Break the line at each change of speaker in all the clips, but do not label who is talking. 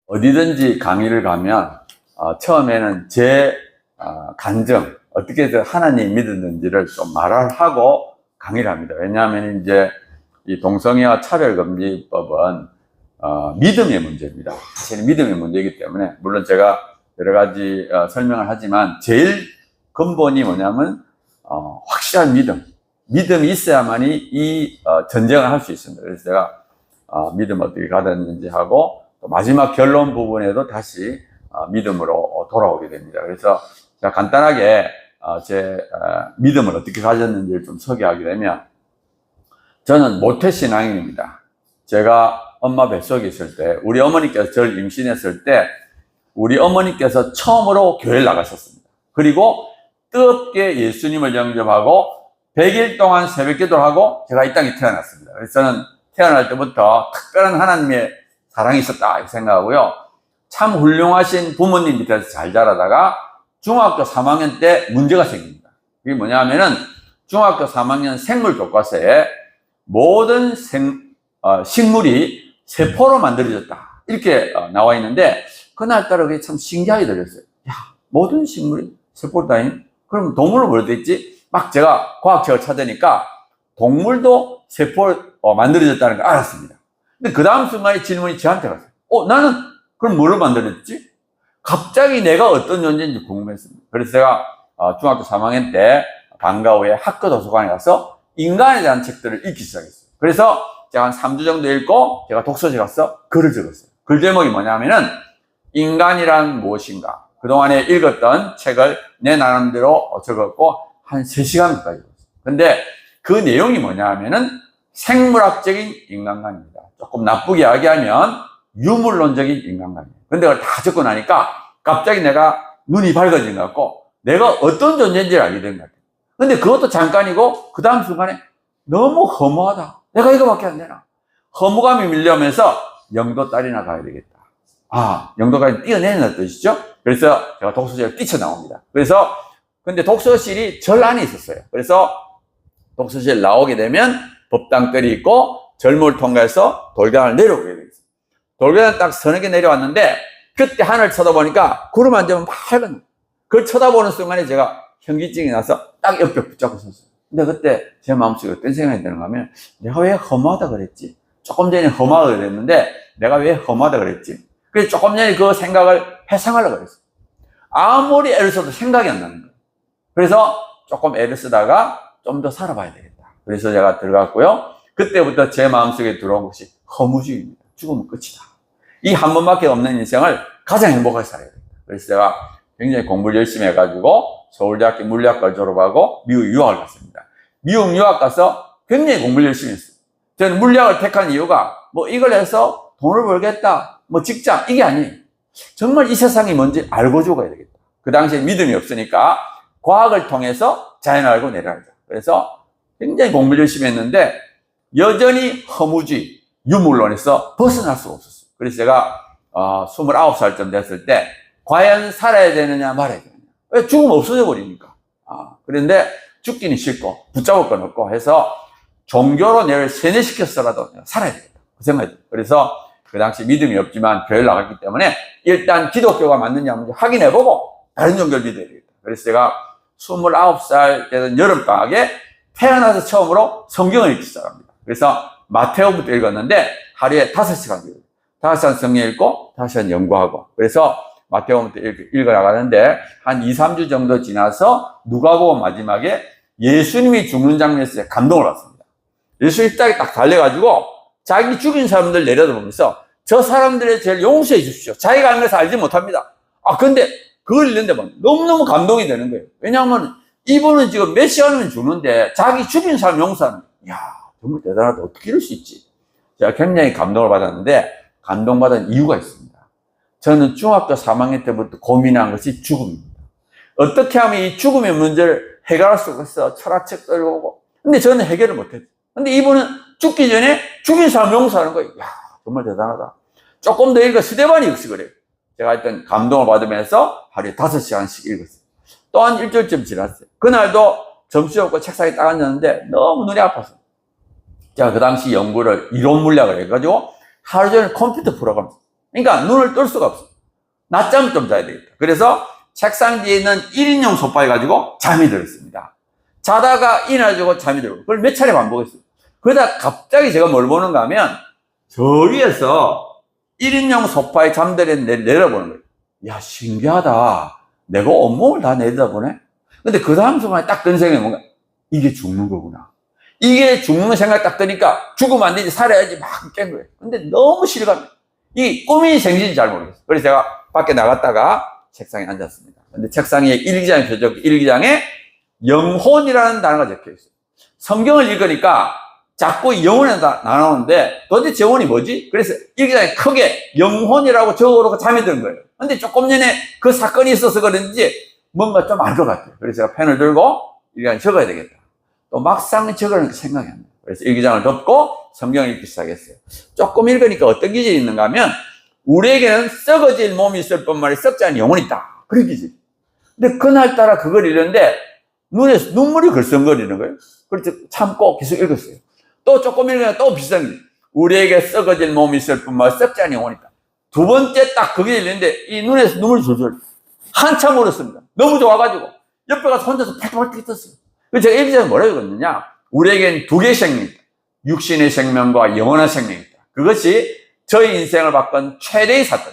어디든지 강의를 가면 처음에는 제 간증, 어떻게 해서 하나님 믿었는지를 좀 말을 하고 강의를 합니다. 왜냐하면 이제 이 동성애와 차별금지법은 믿음의 문제입니다. 사실 믿음의 문제이기 때문에, 물론 제가 여러 가지 설명을 하지만 제일 근본이 뭐냐면 확실한 믿음이 있어야만이 이 전쟁을 할 수 있습니다. 그래서 제가 믿음 어떻게 가졌는지 하고, 또 마지막 결론 부분에도 다시 믿음으로 돌아오게 됩니다. 그래서 제가 간단하게 제 믿음을 어떻게 가졌는지를 좀 소개하게 되면, 저는 모태신앙인입니다. 제가 엄마 뱃속에 있을 때, 우리 어머니께서 저를 임신했을 때 우리 어머니께서 처음으로 교회를 나가셨습니다. 그리고 뜨겁게 예수님을 영접하고 100일 동안 새벽기도를 하고 제가 이 땅에 태어났습니다. 그래서 저는 태어날 때부터 특별한 하나님의 사랑이 있었다 이렇게 생각하고요. 참 훌륭하신 부모님 밑에서 잘 자라다가 중학교 3학년 때 문제가 생깁니다. 그게 뭐냐 하면은 중학교 3학년 생물 교과서에 모든 식물이 세포로 만들어졌다 이렇게 나와 있는데, 그날따라 그게 참 신기하게 들렸어요. 야, 모든 식물이 세포다니? 그럼 동물은 뭐로 됐지? 막 제가 과학책을 찾으니까 동물도 세포를 만들어졌다는 걸 알았습니다. 근데 그 다음 순간에 질문이 저한테 갔어요. 나는 그럼 뭐로 만들어졌지? 갑자기 내가 어떤 존재인지 궁금했습니다. 그래서 제가 중학교 3학년 때 방과 후에 학교 도서관에 가서 인간에 대한 책들을 읽기 시작했어요. 그래서 제가 한 3주 정도 읽고 제가 독서실에 가서 글을 적었어요. 글 제목이 뭐냐면은 인간이란 무엇인가. 그동안에 읽었던 책을 내 나름대로 적었고 한 3시간까지 읽었어요. 근데 그 내용이 뭐냐 하면은 생물학적인 인간관입니다. 조금 나쁘게 이야기하면 유물론적인 인간관이에요. 근데 그걸 다 적고 나니까 갑자기 내가 눈이 밝아진 것 같고 내가 어떤 존재인지를 알게 된 것 같아요. 근데 그것도 잠깐이고 그 다음 순간에 너무 허무하다. 내가 이거밖에 안 되나. 허무감이 밀려오면서 영도 딸이나 가야 되겠다. 영도까지 뛰어내는 뜻이죠. 그래서 제가 독서실에 뛰쳐나옵니다. 그래서 근데 독서실이 절 안에 있었어요. 그래서 독서실 나오게 되면 법당들이 있고 절무를 통과해서 돌계단을 내려오게 되어요. 돌계단 딱 서너 개 내려왔는데 그때 하늘을 쳐다보니까 구름 한 점은 밝은, 그걸 쳐다보는 순간에 제가 현기증이 나서 딱 옆에 붙잡고 섰어요. 근데 그때 제 마음속에 어떤 생각이 드는가 하면, 내가 왜 허무하다 그랬지? 조금 전에 허무하다 그랬는데 내가 왜 허무하다 그랬지? 그래서 조금 전에 그 생각을 회상하려고 그랬어요. 아무리 애를 써도 생각이 안 나는 거예요. 그래서 조금 애를 쓰다가 좀 더 살아봐야 되겠다. 그래서 제가 들어갔고요. 그때부터 제 마음속에 들어온 것이 허무주의입니다. 죽으면 끝이다. 이 한 번밖에 없는 인생을 가장 행복하게 살아야 된다. 그래서 제가 굉장히 공부를 열심히 해가지고 서울대학교 물리학과를 졸업하고 미국 유학을 갔습니다. 미국 유학 가서 굉장히 공부를 열심히 했어요. 저는 물리학을 택한 이유가 이걸 해서 돈을 벌겠다, 직장, 이게 아니에요. 정말 이 세상이 뭔지 알고 죽어야 되겠다. 그 당시에 믿음이 없으니까 과학을 통해서 자연을 알고 내려가자. 그래서 굉장히 공부를 열심히 했는데 여전히 허무주의, 유물론에서 벗어날 수가 없었어요. 그래서 제가 29살쯤 됐을 때 과연 살아야 되느냐 말아야 되느냐. 왜? 죽으면 없어져 버리니까. 그런데 죽기는 싫고 붙잡을 건 없고 해서 종교로 내를 세뇌시켰어라도 살아야 되겠다. 그 생각이 들어요. 그래서 그 당시 믿음이 없지만 교회를 나갔기 때문에 일단 기독교가 맞느냐 한번 확인해보고 다른 종교를 믿어야 되겠다. 그래서 제가 29살 되던 여름방학에 태어나서 처음으로 성경을 읽기 시작합니다. 그래서 마태오부터 읽었는데 하루에 5시간 읽어요. 5시간 성경 읽고 5시간 연구하고, 그래서 마태오부터 읽어나가는데 한 2, 3주 정도 지나서 누가복음 마지막에 예수님이 죽는 장면에서 감동을 받습니다. 예수님이 딱 달려가지고 자기 죽인 사람들 내려다보면서 저 사람들의 죄를 용서해 주십시오. 자기가 한 것을 알지 못합니다. 근데 그걸 읽는데 너무너무 감동이 되는 거예요. 왜냐하면 이분은 지금 몇 시간이면 죽는데 자기 죽인 사람 용서하는, 정말 대단하다. 어떻게 이럴 수 있지? 제가 굉장히 감동을 받았는데 감동받은 이유가 있습니다. 저는 중학교 3학년 때부터 고민한 것이 죽음입니다. 어떻게 하면 이 죽음의 문제를 해결할 수 있어? 철학책도 읽어보고. 근데 저는 해결을 못했어요. 근데 이분은 죽기 전에 죽인 사람 용서하는 거예요. 정말 대단하다. 조금 더 읽어 스데반이 역시 그래요. 제가 하여튼 감동을 받으면서 하루에 5시간씩 읽었어요. 또 한 일주일쯤 지났어요. 그날도 점심 먹고 책상에 딱 앉았는데 너무 눈이 아팠어요. 제가 그 당시 연구를 이론 물리학을 해가지고 하루 종일 컴퓨터 풀어가면서 그러니까 눈을 뜰 수가 없어. 낮잠을 좀 자야 되겠다. 그래서 책상 뒤에 있는 1인용 소파에 가지고 잠이 들었습니다. 자다가 일어나지고 잠이 들고 그걸 몇 차례 반복했어요. 그러다 갑자기 제가 뭘 보는가 하면 저 위에서 1인용 소파에 잠들었는데 내려보는 거예요. 야, 신기하다. 내가 온몸을 다 내려다보네. 근데 그 다음 순간에 딱 든 생각이 뭔가 이게 죽는 거구나. 이게 죽는 생각이 딱 드니까 죽으면 안 되지, 살아야지 막 깬 거예요. 근데 너무 실감이, 이 꿈이 생긴지 잘 모르겠어요. 그래서 제가 밖에 나갔다가 책상에 앉았습니다. 근데 책상 위에 일기장이 펴져 있고 일기장에 영혼이라는 단어가 적혀 있어요. 성경을 읽으니까 자꾸 영혼이 나오는데 도대체 영혼이 뭐지? 그래서 일기장에 크게 영혼이라고 적어놓고 잠이 드는 거예요. 근데 조금 전에 그 사건이 있어서 그런지 뭔가 좀 알 것 같아요. 그래서 제가 펜을 들고 일기장에 적어야 되겠다. 또 막상 적으려니까 생각이 안 나요. 그래서 일기장을 덮고 성경을 읽기 시작했어요. 조금 읽으니까 어떤 기질이 있는가 하면 우리에게는 썩어질 몸이 있을 뿐만 아니라 썩지 않은 영혼이 있다. 그런 기질. 근데 그날따라 그걸 읽는데 눈에 눈물이 글썽거리는 거예요. 그래서 참고 계속 읽었어요. 또 조금 읽으면 또 비슷한 게 우리에게 썩어질 몸이 있을 뿐만 아니라 썩지 않은 영혼이 있다. 두 번째 딱 그게 읽는데 이 눈에서 눈물이 줄줄 한참 울었습니다. 너무 좋아가지고 옆에 가서 혼자서 팔떡팔떡 떴어요. 그래서 제가 일기장에 뭐라고 읽었느냐, 우리에겐 두 개의 생명이 있다. 육신의 생명과 영원한 생명이 있다. 그것이 저희 인생을 바꾼 최대의 사건.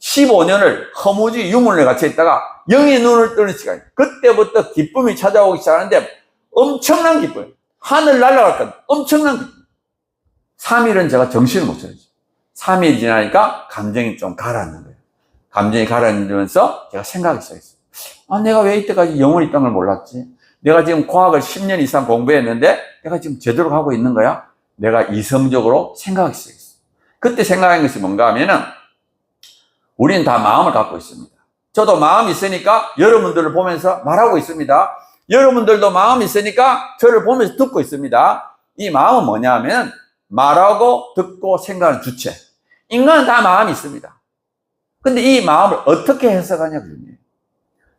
15년을 허무지 유문에 갇혀 있다가 영의 눈을 뜨는 시간이에요. 그때부터 기쁨이 찾아오기 시작하는데 엄청난 기쁨이에요. 하늘 날아갈 것 엄청난 기쁨. 3일은 제가 정신을 못 차리죠. 3일 지나니까 감정이 좀 가라앉는 거예요. 감정이 가라앉으면서 제가 생각하기 시작했어요. 아, 내가 왜 이때까지 영혼이 있다는 걸 몰랐지? 내가 지금 과학을 10년 이상 공부했는데 내가 지금 제대로 하고 있는 거야? 내가 이성적으로 생각하기 시작했어요. 그때 생각한 것이 뭔가 하면은 우리는 다 마음을 갖고 있습니다. 저도 마음이 있으니까 여러분들을 보면서 말하고 있습니다. 여러분들도 마음이 있으니까 저를 보면서 듣고 있습니다. 이 마음은 뭐냐 하면 말하고 듣고 생각하는 주체. 인간은 다 마음이 있습니다. 근데 이 마음을 어떻게 해석하냐고요.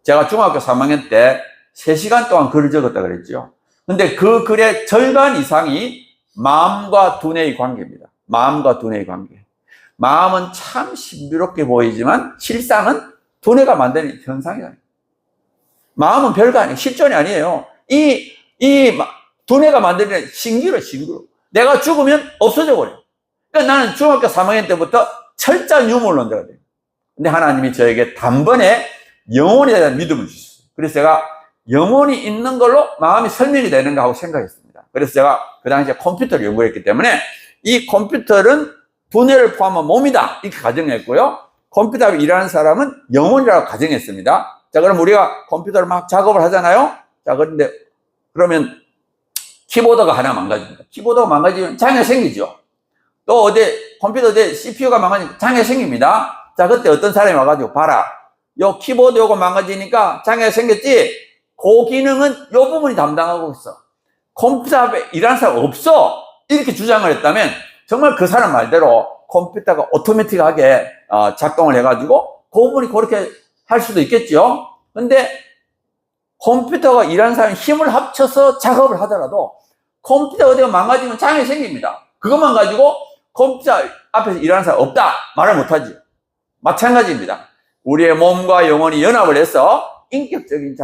제가 중학교 3학년 때 3시간 동안 글을 적었다 그랬죠. 근데 그 글의 절반 이상이 마음과 두뇌의 관계입니다. 마음과 두뇌의 관계. 마음은 참 신비롭게 보이지만 실상은 두뇌가 만드는 현상이다. 마음은 별거 아니에요. 실존이 아니에요. 이 두뇌가 만드는 신기로. 내가 죽으면 없어져 버려요. 그러니까 나는 중학교 3학년 때부터 철저한 유물론자가 돼요. 근데 하나님이 저에게 단번에 영혼에 대한 믿음을 주셨어요. 그래서 제가 영혼이 있는 걸로 마음이 설명이 되는가 하고 생각했습니다. 그래서 제가 그 당시에 컴퓨터를 연구했기 때문에 이 컴퓨터는 두뇌를 포함한 몸이다 이렇게 가정했고요. 컴퓨터로 일하는 사람은 영혼이라고 가정했습니다. 자, 그럼 우리가 컴퓨터를 막 작업을 하잖아요. 자, 그런데 그러면 키보드가 하나 망가집니다. 키보드가 망가지면 장애가 생기죠. 또 컴퓨터 CPU가 망가지면 장애가 생깁니다. 자, 그때 어떤 사람이 와가지고 봐라, 요 키보드 요거 망가지니까 장애가 생겼지. 그 기능은 요 부분이 담당하고 있어. 컴퓨터 앞에 일하는 사람 없어. 이렇게 주장을 했다면 정말 그 사람 말대로 컴퓨터가 오토매틱하게 작동을 해가지고 그 부분이 그렇게 할 수도 있겠죠. 근데 컴퓨터가 일하는 사람이 힘을 합쳐서 작업을 하더라도 컴퓨터 어디가 망가지면 장애가 생깁니다. 그것만 가지고 컴퓨터 앞에서 일하는 사람 없다 말을 못하지. 마찬가지입니다. 우리의 몸과 영혼이 연합을 해서 인격적인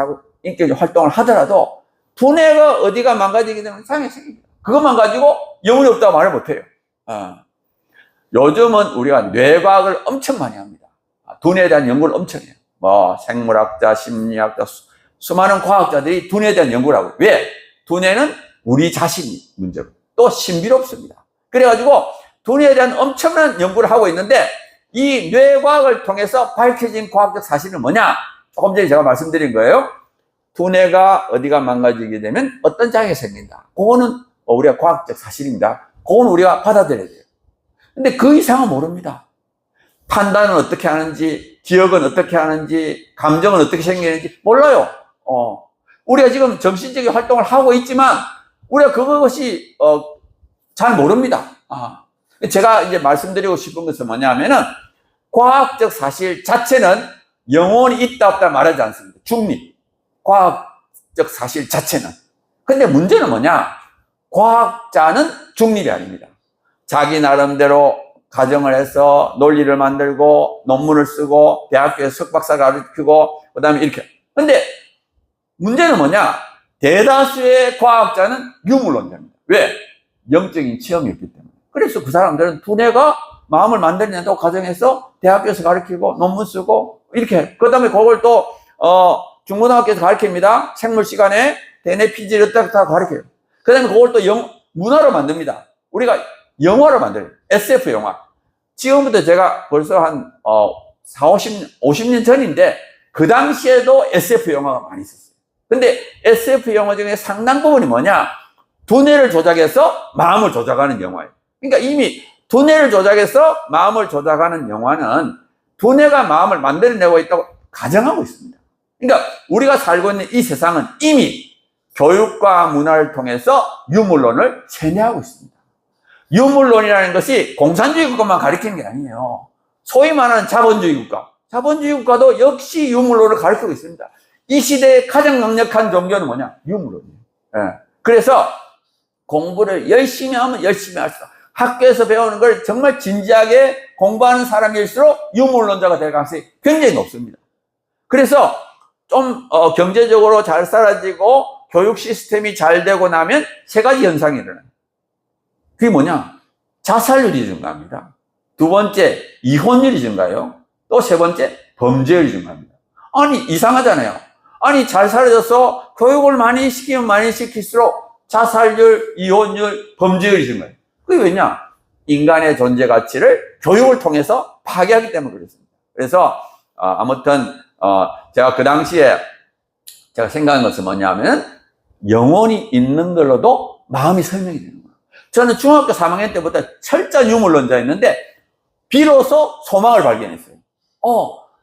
활동을 하더라도 두뇌가 어디가 망가지게 되면 장애가 생깁니다. 그것만 가지고 영혼이 없다고 말을 못해요. 요즘은 우리가 뇌과학을 엄청 많이 합니다. 두뇌에 대한 연구를 엄청 해요. 생물학자, 심리학자, 수많은 과학자들이 두뇌에 대한 연구를 하고. 왜? 두뇌는 우리 자신이 문제고 또 신비롭습니다. 그래가지고 두뇌에 대한 엄청난 연구를 하고 있는데 이 뇌과학을 통해서 밝혀진 과학적 사실은 뭐냐? 조금 전에 제가 말씀드린 거예요. 두뇌가 어디가 망가지게 되면 어떤 장애가 생긴다. 그거는 우리가 과학적 사실입니다. 그건 우리가 받아들여야 돼요. 근데 그 이상은 모릅니다. 판단은 어떻게 하는지, 기억은 어떻게 하는지, 감정은 어떻게 생기는지 몰라요. 우리가 지금 정신적인 활동을 하고 있지만 우리가 그것이 잘 모릅니다. 제가 이제 말씀드리고 싶은 것은 뭐냐면은 과학적 사실 자체는 영혼이 있다 없다 말하지 않습니다. 중립. 과학적 사실 자체는. 근데 문제는 뭐냐? 과학자는 중립이 아닙니다. 자기 나름대로 가정을 해서 논리를 만들고 논문을 쓰고 대학교에서 석박사 가르치고 그다음에 이렇게. 근데 문제는 뭐냐? 대다수의 과학자는 유물론자입니다. 왜? 영적인 체험이 없기 때문에. 그래서 그 사람들은 두뇌가 마음을 만들어낸다고 가정해서 대학교에서 가르치고 논문 쓰고 이렇게. 그 다음에 그걸 또 중고등학교에서 가르칩니다. 생물 시간에 대뇌 피질을 딱 가르쳐요. 그 다음에 그걸 또 문화로 만듭니다. 우리가 영화로 만들어요. SF 영화. 지금부터 제가 벌써 한 50년 전인데 그 당시에도 SF 영화가 많이 있었어요. 근데 SF 영화 중에 상당 부분이 뭐냐? 두뇌를 조작해서 마음을 조작하는 영화예요. 그러니까 이미 두뇌를 조작해서 마음을 조작하는 영화는 두뇌가 마음을 만들어내고 있다고 가정하고 있습니다. 그러니까 우리가 살고 있는 이 세상은 이미 교육과 문화를 통해서 유물론을 세뇌하고 있습니다. 유물론이라는 것이 공산주의 국가만 가리키는 게 아니에요. 소위 말하는 자본주의 국가. 자본주의 국가도 역시 유물론을 가르치고 있습니다. 이 시대에 가장 강력한 종교는 뭐냐? 유물론이에요. 예. 그래서 공부를 열심히 하면 열심히 할수록 학교에서 배우는 걸 정말 진지하게 공부하는 사람일수록 유물론자가 될 가능성이 굉장히 높습니다. 그래서 좀 경제적으로 잘 살아지고 교육 시스템이 잘 되고 나면 세 가지 현상이 일어나요. 그게 뭐냐? 자살률이 증가합니다. 두 번째, 이혼율이 증가해요. 또 세 번째, 범죄율이 증가합니다. 아니, 이상하잖아요. 아니, 잘 살아져서 교육을 많이 시키면 많이 시킬수록 자살률, 이혼율, 범죄율이 증가해요. 그게 왜냐? 인간의 존재 가치를 교육을 통해서 파괴하기 때문에 그렇습니다. 그래서 아무튼 제가 그 당시에 제가 생각한 것은 뭐냐면 영혼이 있는 걸로도 마음이 설명이 되는 거예요. 저는 중학교 3학년 때부터 철저한 유물론자였는데 비로소 소망을 발견했어요.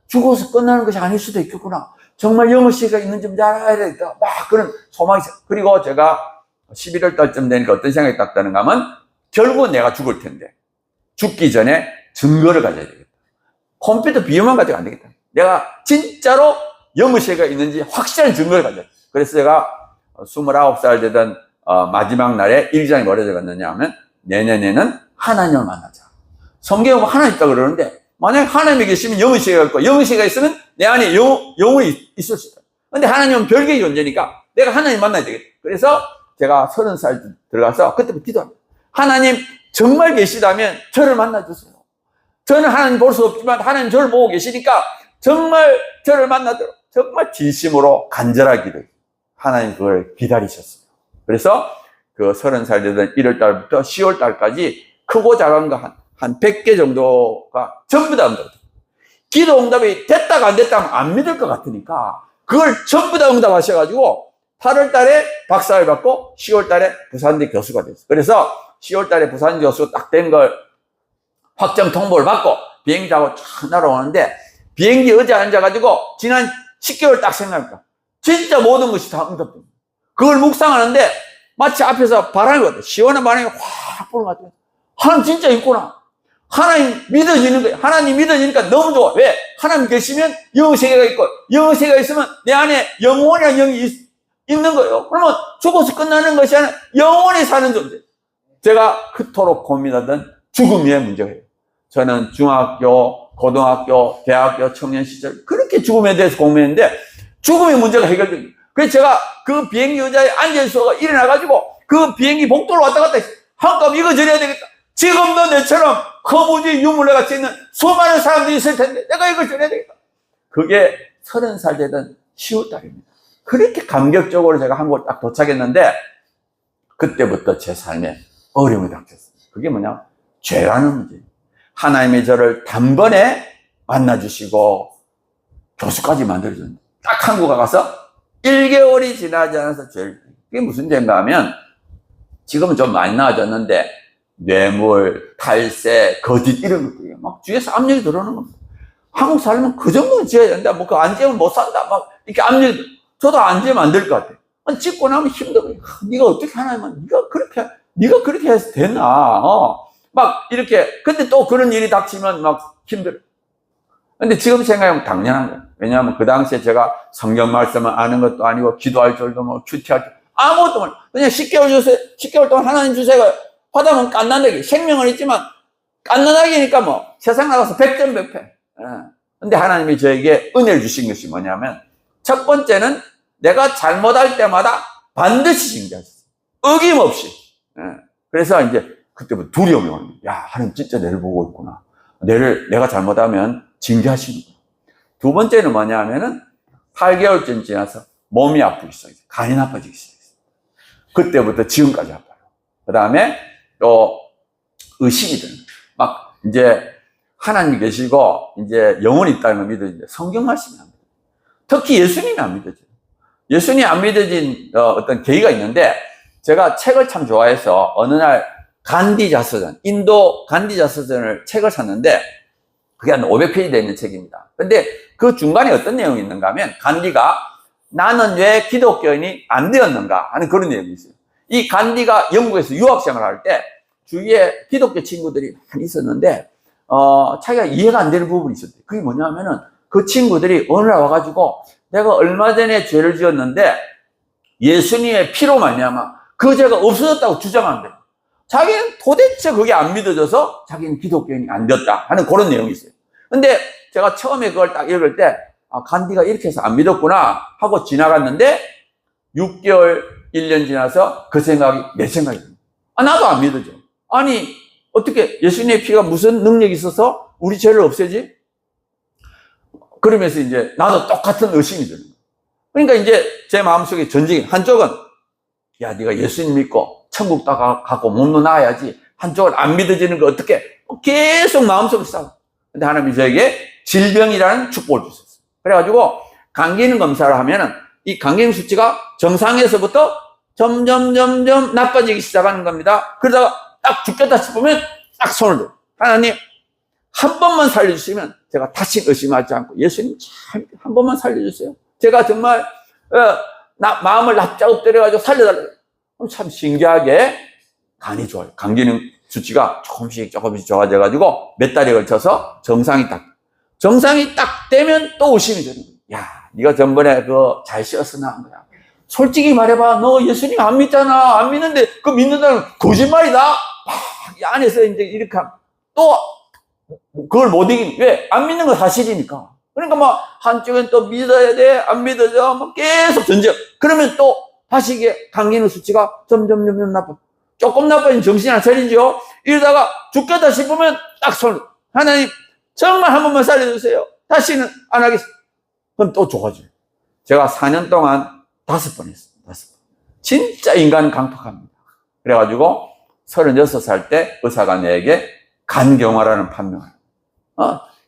죽어서 끝나는 것이 아닐 수도 있겠구나. 정말 영혼씨가 있는지 좀 알아야 되겠다. 막 그런 소망이 있어요. 그리고 제가 11월 달쯤 되니까 어떤 생각이 딱 드는가 하면 결국은 내가 죽을 텐데 죽기 전에 증거를 가져야 되겠다. 컴퓨터 비용만 가지고 안 되겠다. 내가 진짜로 영혼씨가 있는지 확실한 증거를 가져야 돼. 그래서 제가 29살 되던 마지막 날에 일기장이 뭐라 적었느냐 하면 내년에는 하나님을 만나자. 성경에 보면 하나님 있다고 그러는데 만약에 하나님이 계시면 영혼씨가 있고 영혼씨가 있으면 내 안에 영혼이 있을 수 있다. 근데 하나님은 별개의 존재니까 내가 하나님 만나야 되겠다. 그래서 제가 30살 들어가서 그때부터 기도합니다. 하나님 정말 계시다면 저를 만나주세요. 저는 하나님 볼 수 없지만 하나님 저를 보고 계시니까 정말 저를 만나도록 정말 진심으로 간절하게 기도해요. 하나님 그걸 기다리셨어요. 그래서 그 30살 되던 1월 달부터 10월 달까지 크고 작은 거 한 100개 정도가 전부 다 응답. 기도 응답이 됐다가 안 됐다면 안 믿을 것 같으니까 그걸 전부 다 응답하셔가지고 8월 달에 박사를 받고 10월 달에 부산대 교수가 됐어요. 그래서 10월 달에 부산 교수 딱 된 걸 확정 통보를 받고 비행기 타고 쫙 날아오는데 비행기 의자에 앉아가지고 지난 10개월 딱 생각합니다. 진짜 모든 것이 다 응답됩니다. 그걸 묵상하는데 마치 앞에서 바람이 왔다. 시원한 바람이 확 부는 것 같아요. 하나님 진짜 있구나. 하나님 믿어지는 거예요. 하나님 믿어지니까 너무 좋아. 왜? 하나님 계시면 영세계가 있고 영세계가 있으면 내 안에 영혼이라는 영이 있는 거예요. 그러면 죽어서 끝나는 것이 아니라 영원히 사는 존재. 제가 그토록 고민하던 죽음의 문제예요. 저는 중학교, 고등학교, 대학교, 청년 시절 그렇게 죽음에 대해서 고민했는데 죽음의 문제가 해결됩니다. 그래서 제가 그 비행기 의자에 앉아있어가 일어나가지고 그 비행기 복도로 왔다 갔다 했어요. 한꺼번에 이거 전해야 되겠다. 지금도 내처럼 허무지 유물레같이 있는 수많은 사람들이 있을 텐데 내가 이걸 전해야 되겠다. 그게 30살 되던 10월 달입니다. 그렇게 감격적으로 제가 한국을 딱 도착했는데 그때부터 제 삶에 어려움이 닥쳤어요. 그게 뭐냐? 죄라는 문제. 하나님이 저를 단번에 만나주시고 교수까지 만들어줬는데 딱 한국에 가서 1개월이 지나지 않아서 죄를. 그게 무슨 죄인가 하면 지금은 좀 많이 나아졌는데 뇌물, 탈세, 거짓 이런 것들이 막 뒤에서 압력이 들어오는 겁니다. 한국 살면 그 정도는 지어야 된다. 뭐 그거 안 지으면 못 산다. 막 이렇게 압력이 들어. 저도 안 지으면 안 될 것 같아요. 찍고 나면 힘들어요. 네가 어떻게 하냐면 네가 그렇게 해서 되나? 막 이렇게. 근데 또 그런 일이 닥치면 막 힘들어요. 근데 지금 생각하면 당연한 거예요. 왜냐하면 그 당시에 제가 성경 말씀을 아는 것도 아니고 기도할 줄도 뭐 큐티할 줄 아무것도 몰라요. 그냥 10개월 주세요. 10개월 동안 하나님 주세요. 하다 보면 깐난다기 생명은 있지만 깐난하기니까 뭐 세상 나가서 100점 100패. 근데 하나님이 저에게 은혜를 주신 것이 뭐냐면, 첫 번째는 내가 잘못할 때마다 반드시 징계하셨어요. 어김없이. 그래서 이제 그때부터 두려움이 오는 거예요. 야, 하나님 진짜 내를 보고 있구나. 내가 잘못하면 징계하시는구나. 두 번째는 뭐냐 하면은 8개월쯤 지나서 몸이 아프기 시작했어요. 간이 나빠지기 시작했어요. 그때부터 지금까지 아파요. 그 다음에 또 의식이 드는 거예요. 막 이제 하나님이 계시고 이제 영혼이 있다는 걸 믿어지는데 성경 말씀이 안 믿어요. 특히 예수님이 안 믿어져요. 예수님이 안 믿어진 어떤 계기가 있는데, 제가 책을 참 좋아해서 어느 날 간디 자서전, 인도 간디 자서전을 책을 샀는데, 그게 한 500페이지 되어 있는 책입니다. 근데 그 중간에 어떤 내용이 있는가 하면, 간디가 나는 왜 기독교인이 안 되었는가 하는 그런 내용이 있어요. 이 간디가 영국에서 유학생활을 할 때 주위에 기독교 친구들이 많이 있었는데, 자기가 이해가 안 되는 부분이 있었대요. 그게 뭐냐 하면은, 그 친구들이 어느 날 와가지고 내가 얼마 전에 죄를 지었는데 예수님의 피로 말미암아 그 죄가 없어졌다고 주장한대요. 자기는 도대체 그게 안 믿어져서 자기는 기독교인이 안 되었다 하는 그런 내용이 있어요. 근데 제가 처음에 그걸 딱 읽을 때, 아, 간디가 이렇게 해서 안 믿었구나 하고 지나갔는데 6개월, 1년 지나서 그 생각이 내 생각이에요. 아, 나도 안 믿어져. 아니, 어떻게 예수님의 피가 무슨 능력이 있어서 우리 죄를 없애지? 그러면서 이제 나도 똑같은 의심이 드는 거예요. 그러니까 이제 제 마음속에 전쟁이, 한쪽은 야, 네가 예수님 믿고 천국 가고 몸도 나아야지. 한쪽은 안 믿어지는 거 어떻게? 계속 마음속에 싸워. 근데 하나님이 저에게 질병이라는 축복을 주셨어요. 그래가지고 감기능 검사를 하면은 이 감기능 수치가 정상에서부터 점점 나빠지기 시작하는 겁니다. 그러다가 딱 죽겠다 싶으면 딱 손을 들어. 하나님, 한 번만 살려주시면 제가 다시 의심하지 않고, 예수님 한 번만 살려주세요. 제가 정말 마음을 납작 엎드려가지고 살려달라고. 참 신기하게 간이 좋아요. 간 기능 수치가 조금씩 좋아져가지고 몇 달에 걸쳐서 정상이 딱 되면 또 의심이 되는 거예요. 야, 네가 전번에 그거 잘 씌었으나 한 거야. 솔직히 말해봐. 너 예수님 안 믿잖아. 안 믿는데 그 믿는다는 거짓말이다. 이 안에서 이제 이렇게 하면 또 그걸 못 이기는. 왜? 안 믿는 건 사실이니까. 그러니까 뭐 한쪽은 또 믿어야 돼. 안 믿어져. 뭐 계속 전쟁. 그러면 또 다시 이게 감기능 수치가 점점 나빠. 조금 나빠지면 정신이 안 차리죠. 이러다가 죽겠다 싶으면 딱 손. 하나님, 정말 한 번만 살려주세요. 다시는 안 하겠습니다. 그럼 또 좋아져요. 제가 4년 동안 5번 했어요. 5번. 진짜 인간 강팍합니다. 그래가지고 36살 때 의사가 내게 간경화라는 판명을.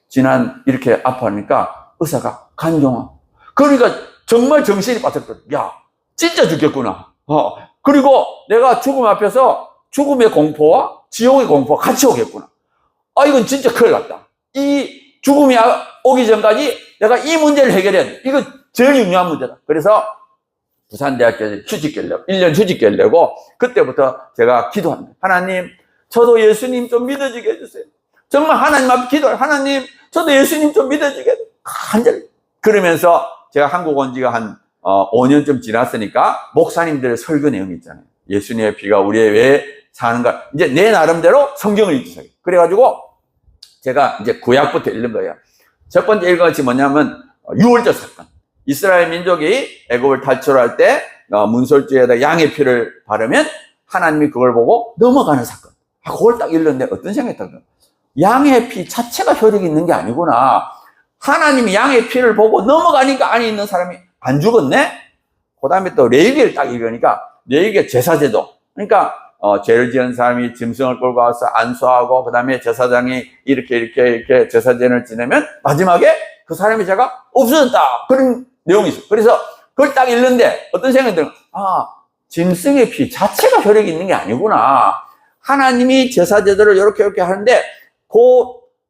지난 이렇게 아파하니까 의사가 간경화. 그러니까 정말 정신이 바짝 들어. 야, 진짜 죽겠구나. 그리고 내가 죽음 앞에서 죽음의 공포와 지옥의 공포가 같이 오겠구나. 이건 진짜 큰일 났다. 이 죽음이 오기 전까지 내가 이 문제를 해결해야 돼. 이거 제일 중요한 문제다. 그래서 부산대학교에서 휴직계를 내고 1년 휴직계를 내고 그때부터 제가 기도합니다. 하나님, 저도 예수님 좀 믿어지게 해주세요. 정말 하나님 앞에 기도해요. 하나님, 저도 예수님 좀 믿어지게 해주세요. 간절히. 그러면서 제가 한국 온 지가 한 5년쯤 지났으니까 목사님들의 설교 내용이 있잖아요. 예수님의 피가 우리의 왜 사는가. 이제 내 나름대로 성경을 읽기 시작해요. 그래가지고 제가 이제 구약부터 읽는 거예요. 첫 번째 읽은 것이 뭐냐면 유월절 사건. 이스라엘 민족이 애굽을 탈출할 때 문설주에다 양의 피를 바르면 하나님이 그걸 보고 넘어가는 사건. 그걸 딱 읽는데 어떤 생각이 들어요? 양의 피 자체가 효력이 있는 게 아니구나. 하나님이 양의 피를 보고 넘어가니까 안에 있는 사람이 안 죽었네? 그 다음에 또 레위기를 딱 읽으니까 레위기의 제사제도. 그러니까 죄를 지은 사람이 짐승을 끌고 와서 안수하고 그 다음에 제사장이 이렇게 제사제를 지내면 마지막에 그 사람의 죄가 없어졌다. 그런 내용이 있어요. 그래서 그걸 딱 읽는데 어떤 생각이 들어요? 짐승의 피 자체가 효력이 있는 게 아니구나. 하나님이 제사제도를 이렇게 하는데 그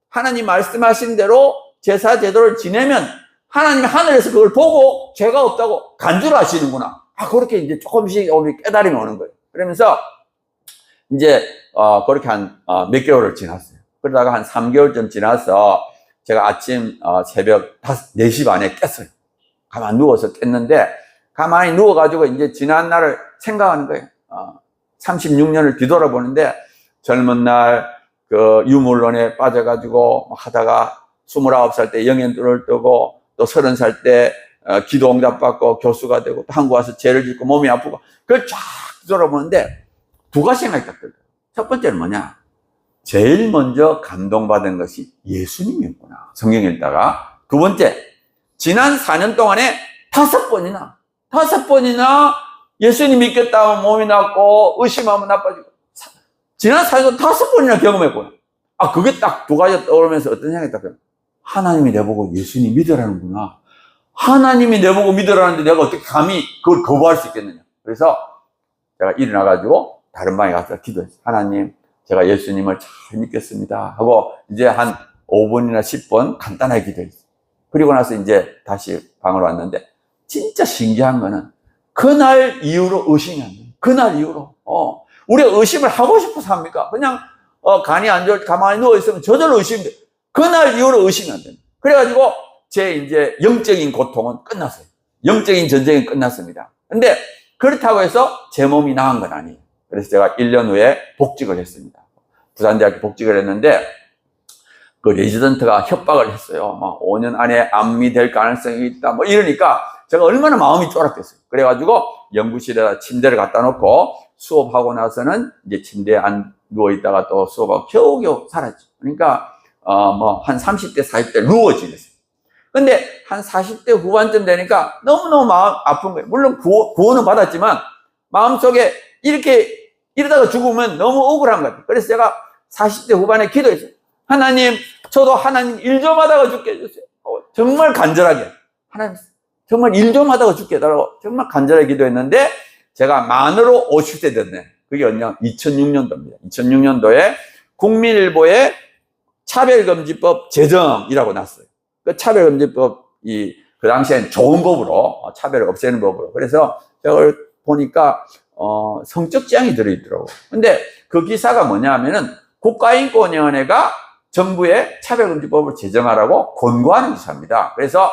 하나님 말씀하신 대로 제사제도를 지내면 하나님이 하늘에서 그걸 보고 죄가 없다고 간주를 하시는구나. 그렇게 이제 조금씩 깨달음이 오는 거예요. 그러면서 이제 그렇게 한 몇 개월을 지났어요. 그러다가 한 3개월쯤 지나서 제가 아침 새벽 4시 반에 깼어요. 가만히 누워서 깼는데 가만히 누워가지고 이제 지난 날을 생각하는 거예요. 36년을 뒤돌아보는데 젊은 날 그 유물론에 빠져가지고 하다가 29살 때 영현들을 뜨고 또 30살 때 기도 응답받고 교수가 되고 또 한국 와서 죄를 짓고 몸이 아프고 그걸 쫙 돌아보는데 두 가지 생각이 딱 들어요. 첫 번째는 뭐냐? 제일 먼저 감동받은 것이 예수님이었구나. 성경 읽다가. 두 번째, 지난 4년 동안에 5번이나 예수님 믿겠다고 몸이 낫고 의심하면 나빠지고 지난 4년 동안 5번이나 경험했구나. 아, 그게 딱 두 가지가 떠오르면서 어떤 생각이 딱 들어요. 하나님이 내보고 예수님 믿으라는구나. 하나님이 내보고 믿으라는데 내가 어떻게 감히 그걸 거부할 수 있겠느냐. 그래서 제가 일어나가지고 다른 방에 가서 기도했어요. 하나님, 제가 예수님을 잘 믿겠습니다 하고 이제 한 5분이나 10분 간단하게 기도했어요. 그리고 나서 이제 다시 방으로 왔는데 진짜 신기한 거는 그날 이후로 의심이 안 돼요. 그날 이후로. 우리가 의심을 하고 싶어서 합니까? 그냥 간이 안 좋을 때 가만히 누워있으면 저절로 의심돼. 그날 이후로 의심이 안 됩니다. 그래가지고 제 이제 영적인 고통은 끝났어요. 영적인 전쟁이 끝났습니다. 근데 그렇다고 해서 제 몸이 나은 건 아니에요. 그래서 제가 1년 후에 복직을 했습니다. 부산대학교 복직을 했는데 그 레지던트가 협박을 했어요. 막 5년 안에 암이 될 가능성이 있다. 뭐 이러니까 제가 얼마나 마음이 쫄았겠어요. 그래가지고 연구실에다 침대를 갖다 놓고 수업하고 나서는 이제 침대에 안 누워있다가 또 수업하고 겨우겨우 살았죠. 그러니까 한 30대, 40대 누워 지냈어요. 근데 한 40대 후반쯤 되니까 너무너무 마음 아픈 거예요. 물론 구원은 받았지만 마음속에 이러다가 죽으면 너무 억울한 거예요. 그래서 제가 40대 후반에 기도했어요. 하나님, 저도 하나님 일 좀 하다가 죽게 해주세요. 정말 간절하게. 하나님, 정말 일 좀 하다가 죽게 해달라고 정말 간절하게 기도했는데 제가 만으로 50대 됐네. 그게 언제 2006년도입니다. 2006년도에 국민일보에 차별금지법 제정이라고 났어요. 그 차별금지법이 그 당시엔 좋은 법으로, 차별을 없애는 법으로. 그래서 제가 보니까, 성적 지향이 들어있더라고요. 근데 그 기사가 뭐냐 하면은 국가인권위원회가 정부에 차별금지법을 제정하라고 권고하는 기사입니다. 그래서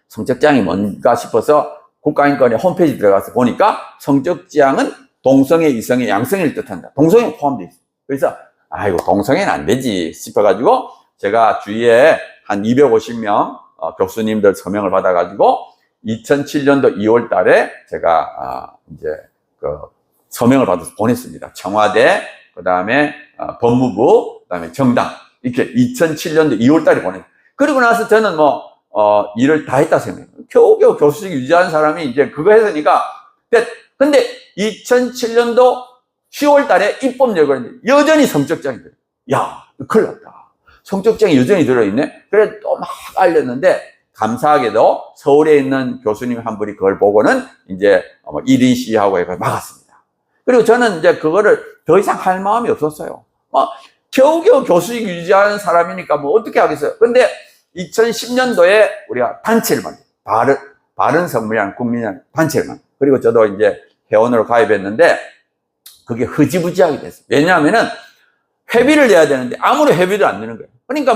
성적 지향이 뭔가 싶어서 국가인권위 홈페이지 들어가서 보니까 성적 지향은 동성애, 이성애, 양성애를 뜻한다. 동성애 포함되어 있어요. 그래서 아이고 동성애는 안 되지 싶어가지고 제가 주위에 한 250명 교수님들 서명을 받아가지고 2007년도 2월 달에 제가 이제 그 서명을 받아서 보냈습니다. 청와대, 그 다음에 법무부, 그 다음에 정당 이렇게 2007년도 2월 달에 보냈어요. 그리고 나서 저는 일을 다 했다 생각해요. 겨우겨우 교수직 유지한 사람이 이제 그거 했으니까. 근데 2007년도 10월 달에 입법력을 했는데 여전히 성적장이 들어요. 야, 큰일 났다. 성적장이 여전히 들어있네? 그래 또 막 알렸는데 감사하게도 서울에 있는 교수님 한 분이 그걸 보고는 이제 1인 시위하고 해서 막았습니다. 그리고 저는 이제 그거를 더 이상 할 마음이 없었어요. 겨우겨우 교수직 유지하는 사람이니까 뭐 어떻게 하겠어요. 근데 2010년도에 우리가 단체를 만들어요. 바른선물이라는 국민이라는 단체를 만들어요. 그리고 저도 이제 회원으로 가입했는데 그게 흐지부지하게 됐어요. 왜냐하면은 회비를 내야 되는데 아무리 회비도 안 내는 거예요. 그러니까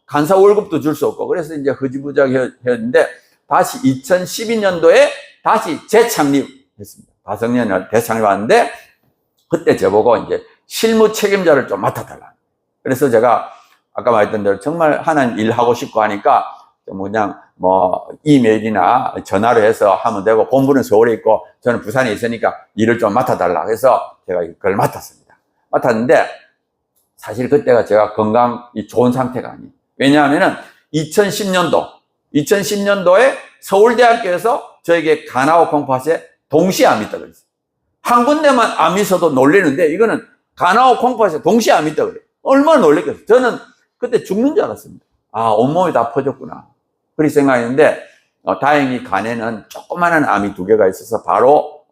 간사 월급도 줄 수 없고 그래서 이제 흐지부지하게 했는데 다시 2012년도에 다시 재창립했습니다. 바성년을 재창립하는데 그때 저보고 이제 실무 책임자를 좀 맡아달라. 그래서 제가 아까 말했던 대로 정말 하나님 일하고 싶고 하니까 그냥 이메일이나 전화로 해서 하면 되고 본부는 서울에 있고 저는 부산에 있으니까 일을 좀 맡아달라 해서 제가 그걸 맡았습니다. 맡았는데 사실 그때가 제가 건강이 좋은 상태가 아니에요. 왜냐하면은 2010년도에 서울대학교에서 저에게 간하고 콩팥에 동시에 암이 있다고 그랬어요. 한 군데만 암이 있어도 놀리는데 이거는 간하고 콩팥에 동시에 암이 있다고 그래요. 얼마나 놀랬겠어요. 저는 그때 죽는 줄 알았습니다. 온몸이 다 퍼졌구나. 그렇게 생각했는데 다행히 간에는 조그마한 암이 2개가 있어서 바로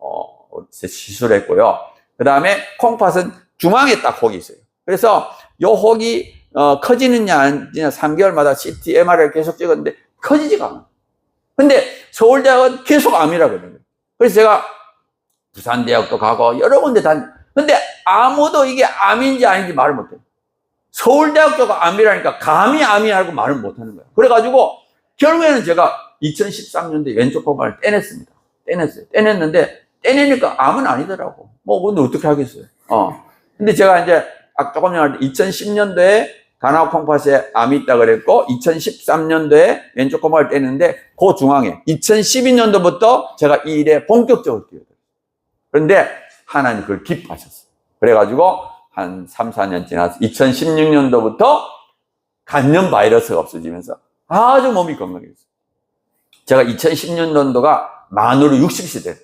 시술했고요. 그 다음에 콩팥은 중앙에 딱 혹이 있어요. 그래서 요 혹이 커지느냐 안 커지느냐 3개월마다 CT, MRI를 계속 찍었는데 커지지가 않아요. 근데 서울대학은 계속 암이라고 그러는 거예요. 그래서 제가 부산대학도 가고 여러 군데 근데 아무도 이게 암인지 아닌지 말을 못해요. 서울대학교가 암이라니까 감히 암이라고 말을 못하는 거예요. 그래가지고 결국에는 제가 2013년도에 왼쪽 고관을 떼냈습니다. 떼냈는데 떼내니까 암은 아니더라고. 근데 어떻게 하겠어요. 근데 제가 이제 조금 전에 2010년도에 간암 콩팥에 암이 있다 그랬고 2013년도에 왼쪽 고막을 떼는데 그 중앙에 2012년도부터 제가 이 일에 본격적으로 뛰어들었어요. 그런데 하나님 그걸 기뻐하셨어요. 그래가지고 한 3, 4년 지나서 2016년도부터 간염 바이러스가 없어지면서 아주 몸이 건강해졌어요. 제가 2010년도가 만으로 60세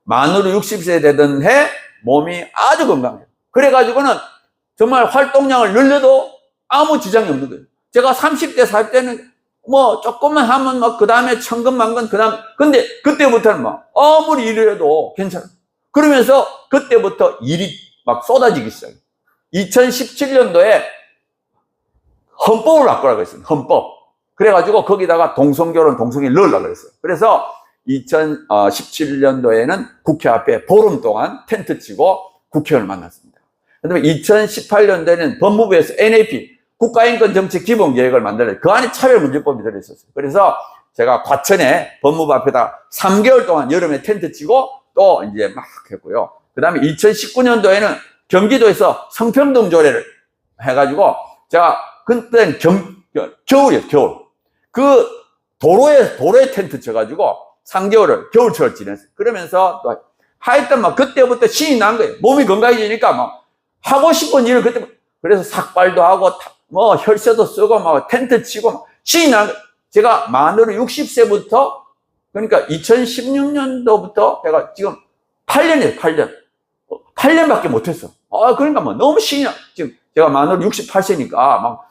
만으로 60세 되던 해 몸이 아주 건강해요. 그래가지고는 정말 활동량을 늘려도 아무 지장이 없는 거예요. 제가 30대, 40대는 뭐 조금만 하면 막 그 다음에 천근만근 그 다음 근데 그때부터는 막 아무리 일을 해도 괜찮아요. 그러면서 그때부터 일이 막 쏟아지기 시작해요. 2017년도에 헌법을 바꾸라고 했어요. 헌법. 그래가지고 거기다가 동성결혼, 동성애 넣으려고 그랬어요. 그래서 2017년도에는 국회 앞에 보름 동안 텐트 치고 국회의원을 만났습니다. 그다음에 2018년도에는 법무부에서 NAP, 국가인권정책기본계획을 만들어요. 그 안에 차별문제법이 들어있었어요. 그래서 제가 과천에 법무부 앞에다 3개월 동안 여름에 텐트 치고 또 이제 막 했고요. 그 다음에 2019년도에는 경기도에서 성평등 조례를 해가지고 제가 그때는 겨울이에요, 겨울. 그 도로에 텐트 쳐가지고 3개월을 겨울철 지냈어요. 그러면서 또 하여튼 막 그때부터 신이 난 거예요. 몸이 건강해지니까 막 하고 싶은 일을 그때 그래서 삭발도 하고 뭐 혈세도 쓰고 막 텐트 치고 막 신이 난 거예요. 제가 만으로 60세부터 그러니까 2016년도부터 제가 지금 8년이에요, 8년. 8년밖에 못했어. 그러니까 뭐 너무 신이 나. 지금 제가 만으로 68세니까 막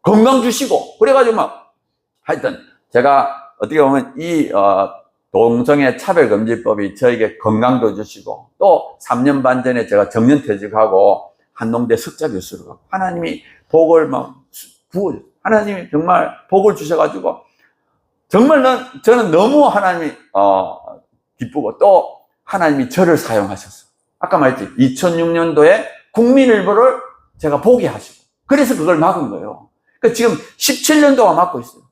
건강 주시고 그래가지고 막 하여튼 제가 어떻게 보면 이 동성애 차별금지법이 저에게 건강도 주시고 또 3년 반 전에 제가 정년퇴직하고 한농대 석자 교수로 가고 하나님이 복을 막 부어줘요. 하나님이 정말 복을 주셔가지고 정말 저는 너무 하나님이 기쁘고 또 하나님이 저를 사용하셨어요. 아까 말했지 2006년도에 국민일보를 제가 보게 하시고 그래서 그걸 막은 거예요. 그러니까 지금 17년 동안 막고 있어요.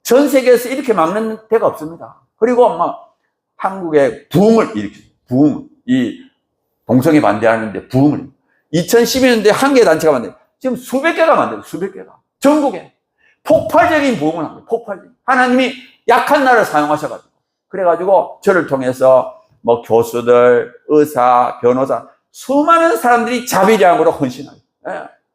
전 세계에서 이렇게 막는 데가 없습니다. 그리고 막 한국의 부흥을 일으켰어요. 부흥. 이 동성애 반대하는데 부흥을. 2012년도에 한 개 단체가 만들어요. 지금 수백 개가 만들어요. 수백 개가. 전국에. 폭발적인 부흥을 한 거예요. 폭발적인. 하나님이 약한 나를 사용하셔가지고. 그래가지고 저를 통해서 뭐 교수들, 의사, 변호사, 수많은 사람들이 자비량으로 헌신하고.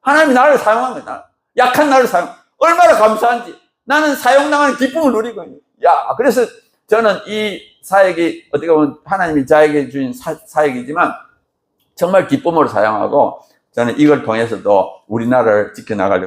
하나님이 나를 사용한 거예요. 약한 나를 사용. 얼마나 감사한지. 나는 사용당하는 기쁨을 누리고 있는. 야, 그래서 저는 이 사역이 어떻게 보면 하나님이 저에게 주신 사역이지만 정말 기쁨으로 사용하고 저는 이걸 통해서도 우리나라를 지켜나가려고